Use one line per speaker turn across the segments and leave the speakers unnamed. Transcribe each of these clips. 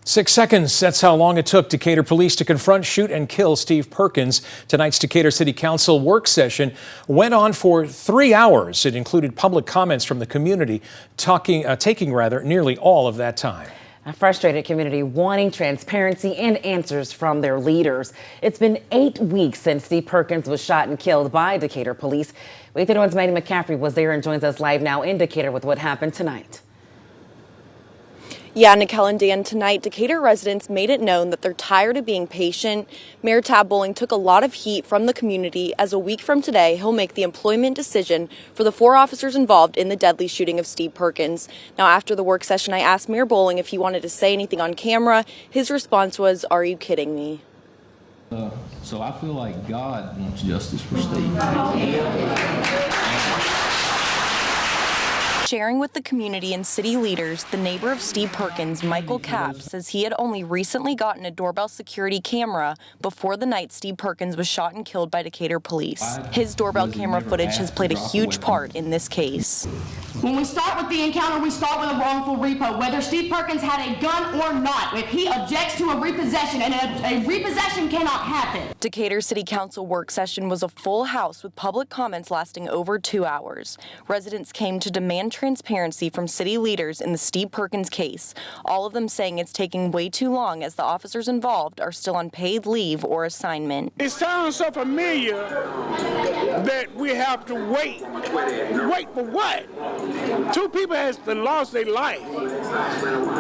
6 seconds, that's how long it took Decatur police to confront, shoot, and kill Steve Perkins. Tonight's Decatur City Council work session went on for 3 hours. It included public comments from the community, taking nearly all of that time.
A frustrated community wanting transparency and answers from their leaders. It's been 8 weeks since Steve Perkins was shot and killed by Decatur police. Wait 31's Maddie McCaffrey was there and joins us live now in Decatur with what happened tonight.
Yeah, Nicole and Dan, tonight, Decatur residents made it known that they're tired of being patient. Mayor Tab Bowling took a lot of heat from the community as a week from today, he'll make the employment decision for the 4 officers involved in the deadly shooting of Steve Perkins. Now, after the work session, I asked Mayor Bowling if he wanted to say anything on camera. His response was, "Are you kidding me?"
So I feel like God wants justice for Steve.
Sharing with the community and city leaders, the neighbor of Steve Perkins, Michael Kapp, says he had only recently gotten a doorbell security camera before the night Steve Perkins was shot and killed by Decatur police. His doorbell camera footage has played a huge part in this case.
When we start with the encounter, we start with a wrongful repo. Whether Steve Perkins had a gun or not, if he objects to a repossession, and a repossession cannot happen.
Decatur City Council work session was a full house with public comments lasting over 2 hours. Residents came to demand transparency from city leaders in the Steve Perkins case, all of them saying it's taking way too long as the officers involved are still on paid leave or assignment.
It sounds so familiar that we have to wait. Wait for what? 2 people has lost their life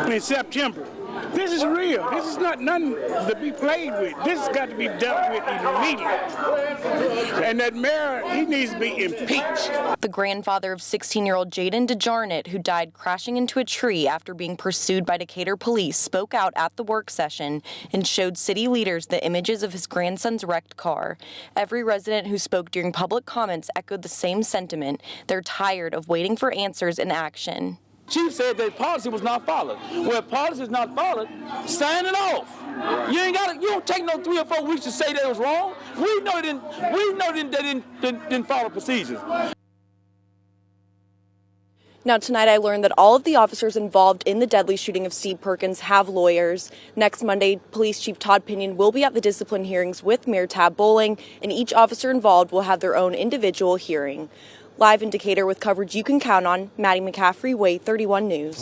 in September. This is real. This is not nothing to be played with. This has got to be dealt with immediately. And that mayor, he needs to be impeached.
The grandfather of 16-year-old Jaden DeJarnett, who died crashing into a tree after being pursued by Decatur police, spoke out at the work session and showed city leaders the images of his grandson's wrecked car. Every resident who spoke during public comments echoed the same sentiment. They're tired of waiting for answers and action.
Chief said that policy was not followed. Well, if policy is not followed, sign it off. You don't take no 3 or 4 weeks to say that it was wrong. We know they didn't follow procedures.
Now, tonight I learned that all of the officers involved in the deadly shooting of Steve Perkins have lawyers. Next Monday, Police Chief Todd Pinion will be at the discipline hearings with Mayor Tab Bowling, and each officer involved will have their own individual hearing. Live in Decatur with coverage you can count on, Maddie McCaffrey, Wait 31 News.